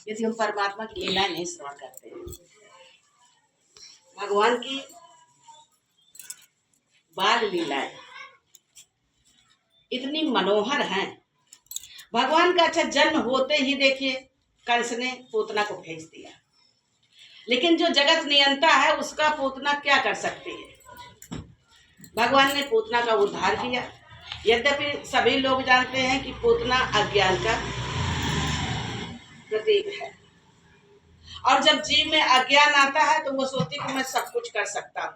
यदि हम परमात्मा की लीला नहीं श्रवण करते हैं। भगवान की बाल लीलाएं इतनी मनोहर हैं। भगवान का अच्छा जन्म होते ही देखिए कंस ने पूतना को भेज दिया, लेकिन जो जगत नियंता है उसका पूतना क्या कर सकती है। भगवान ने पूतना का उद्धार किया। यद्यपि सभी लोग जानते हैं कि पूतना अज्ञान का प्रतीक है, और जब जीव में अज्ञान आता है तो वो सोचती कि मैं सब कुछ कर सकता हूँ,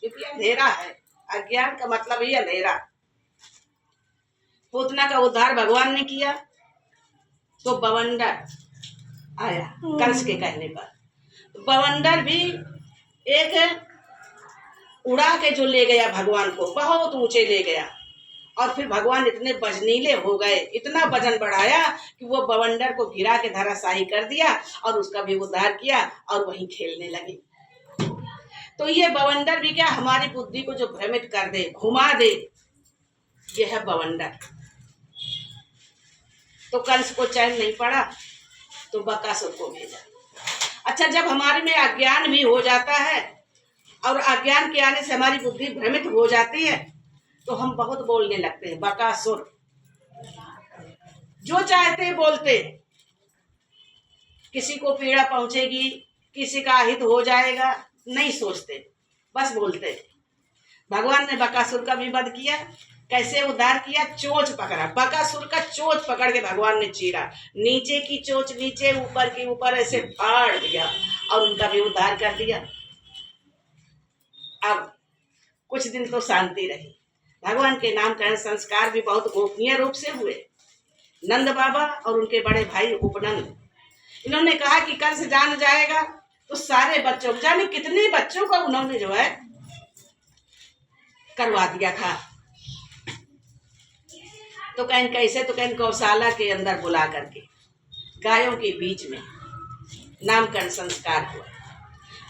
क्योंकि अंधेरा है। अज्ञान का मतलब ही अंधेरा। पूतना का उद्धार भगवान ने किया तो बवंडर आया कंस के कहने पर। तो बवंडर भी एक उड़ा के जो ले गया भगवान को, बहुत ऊंचे ले गया, और फिर भगवान इतने बजनीले हो गए, इतना वजन बढ़ाया कि वो बवंडर को गिरा के धराशायी कर दिया और उसका भी उद्धार किया और वहीं खेलने लगे। तो ये बवंडर भी क्या हमारी बुद्धि को जो भ्रमित कर दे, घुमा दे, ये है बवंडर। तो कंस को चैन नहीं पड़ा तो बकासुर को भेजा। अच्छा, जब हमारे में अज्ञान भी हो जाता है और अज्ञान के आने से हमारी बुद्धि भ्रमित हो जाती है तो हम बहुत बोलने लगते हैं। बकासुर जो चाहते बोलते, किसी को पीड़ा पहुंचेगी, किसी का हित हो जाएगा, नहीं सोचते, बस बोलते। भगवान ने बकासुर का भी वध किया। कैसे उद्धार किया? चोंच पकड़ा, बकासुर का चोंच पकड़ के भगवान ने चीरा, नीचे की चोंच नीचे, ऊपर की ऊपर, ऐसे फाड़ दिया और उनका भी उद्धार कर दिया। अब कुछ दिन तो शांति रही। भगवान के नामकरण संस्कार भी बहुत गोपनीय रूप से हुए। नंद बाबा और उनके बड़े भाई उपनंद, इन्होंने कहा कि कंस जान जाएगा तो सारे बच्चों, जाने कितने बच्चों का उन्होंने जो है करवा दिया था। तो कहीं कैसे, तो कहीं गौशाला के अंदर बुला करके गायों के बीच में नामकरण संस्कार हुआ।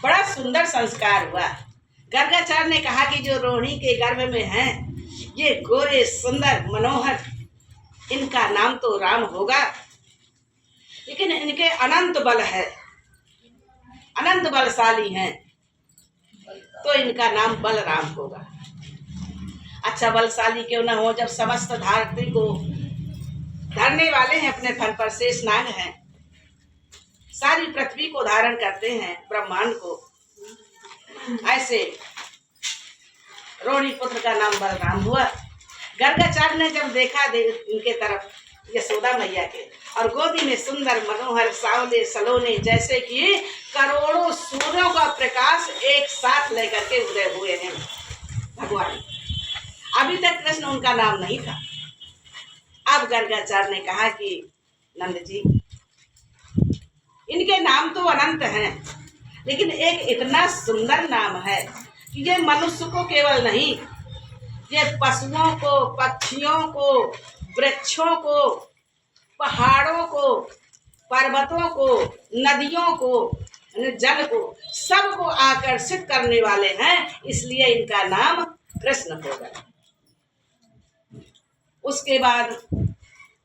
बड़ा सुंदर संस्कार हुआ। गर्गाचार्य ने कहा कि जो रोहिणी के गर्भ में हैं, ये गोरे सुंदर मनोहर, इनका नाम तो राम होगा, लेकिन इनके अनंत बल है, अनंत बलशाली हैं, तो इनका नाम बलराम होगा। अच्छा, बलशाली क्यों ना हो, जब समस्त धरती को धरने वाले हैं, अपने फन पर शेषनाग हैं, सारी पृथ्वी को धारण करते हैं, ब्रह्मांड को। ऐसे रोहिणी पुत्र का नाम बलराम हुआ। गर्गाचार्य ने जब देखा इनके तरफ, यशोदा मैया के, और गोदी में सुंदर मनोहर सावले सलोने जैसे कि करोड़ों सूर्यों का प्रकाश एक साथ लेकर के उदय हुए हैं भगवान। अभी तक कृष्ण उनका नाम नहीं था। अब गर्गाचार्य ने कहा कि नंद जी, इनके नाम तो अनंत हैं, लेकिन एक इतना सुंदर नाम है कि ये मनुष्य को केवल नहीं, ये पशुओं को, पक्षियों को, वृक्षों को, पहाड़ों को, पर्वतों को, नदियों को, जल को, सबको आकर्षित करने वाले हैं, इसलिए इनका नाम कृष्ण होगा। उसके बाद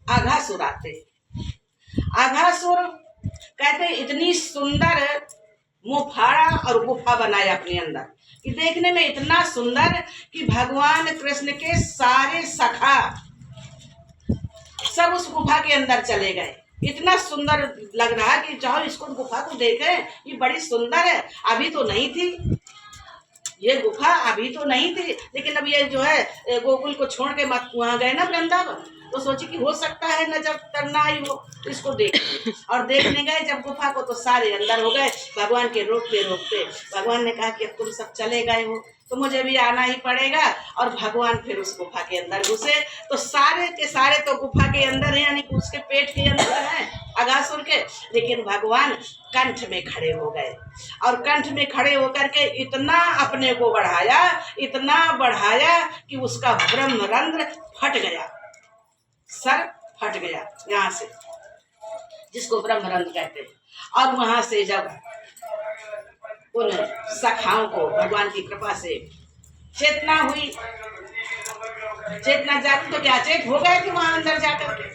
आघासुर आते। आघासुर कहते इतनी सुंदर मुफाड़ा और गुफा बनाया अपने अंदर कि देखने में इतना सुंदर कि भगवान कृष्ण के सारे सखा सब उस गुफा के अंदर चले गए। इतना सुंदर लग रहा कि जाओ इसको, गुफा को देखें, ये बड़ी सुंदर है, अभी तो नहीं थी ये गुफा, अभी तो नहीं थी, लेकिन अब ये जो है गोकुल को छोड़ के मत वहां गए ना वृंदावन, तो सोची कि हो सकता है न जब करना आई हो तो इसको देख। और देखने गए जब गुफा को तो सारे अंदर हो गए। भगवान के रोकते रोकते भगवान ने कहा कि अब तुम सब चले गए हो तो मुझे भी आना ही पड़ेगा। और भगवान फिर उस गुफा के अंदर घुसे तो सारे के सारे तो गुफा के अंदर है, यानी कि उसके पेट के अंदर है अघासुर के, लेकिन भगवान कंठ में खड़े हो गए। और कंठ में खड़े होकर के इतना अपने को बढ़ाया, इतना बढ़ाया कि उसका ब्रह्मरंध्र फट गया, सर फट गया यहाँ से, जिसको ब्रह्मरंध्र कहते हैं। और वहां से जब उन सखाओं को भगवान की कृपा से चेतना हुई, चेतना जाती तो क्या चेत हो गए थे वहां अंदर जाकर के,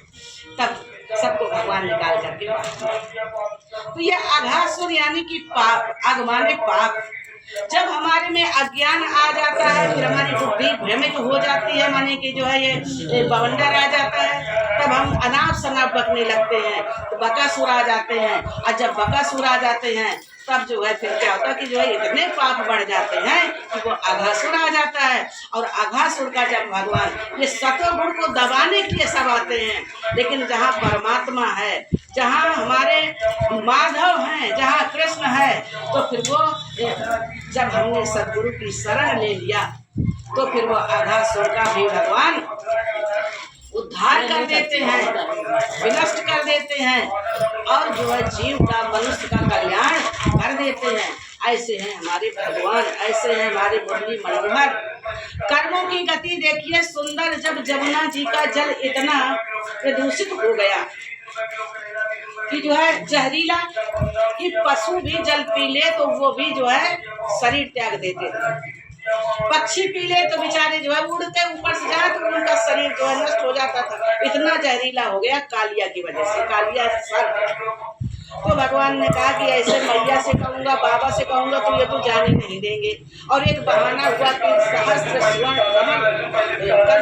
तब सबको भगवान निकाल करके तो ये आघासुर यानी कि पाप, आग माने पाप। जब हमारे में अज्ञान आ जाता है, फिर हमारी बुद्धि भ्रमित हो जाती है, माने कि जो है ये बवंडर आ जाता है, तब हम अनाप शनाप बकने लगते हैं, तो बकासुर आ जाते हैं। और जब बकासुर आ जाते हैं तब जो है फिर क्या होता है कि जो है इतने पाप बढ़ जाते हैं कि वो आघासुर आ जाता है। और आघासुर का जब भगवान ये सत्व गुण को दबाने के लिए सब आते हैं, लेकिन जहाँ परमात्मा है, जहाँ हमारे माधव हैं, जहाँ कृष्ण है, तो फिर वो जब हमने सदगुरु की शरण ले लिया तो फिर वो आघासुर का भी भगवान उद्धार कर देते हैं, विनष्ट कर देते हैं, और जो है जीव का, मनुष्य का कल्याण कर देते हैं। ऐसे हैं हमारे भगवान, ऐसे हैं हमारे मुरली मनोहर। कर्मों की गति देखिए सुंदर, जब जमुना जी का जल इतना प्रदूषित हो गया कि जो है जहरीला, कि पशु भी जल पी ले तो वो भी जो है शरीर त्याग देते थे। पक्षी पी ले तो बेचारे जो है उड़ते ऊपर से जाए तो उनका शरीर जो है नष्ट हो जाता था, इतना जहरीला हो गया कालिया की वजह से, कालिया सर। तो भगवान ने कहा कि ऐसे मैया से कहूंगा, बाबा से कहूंगा तो ये तो जाने नहीं देंगे। और एक बहाना हुआ कि सहस्त्र स्वर्ण कमल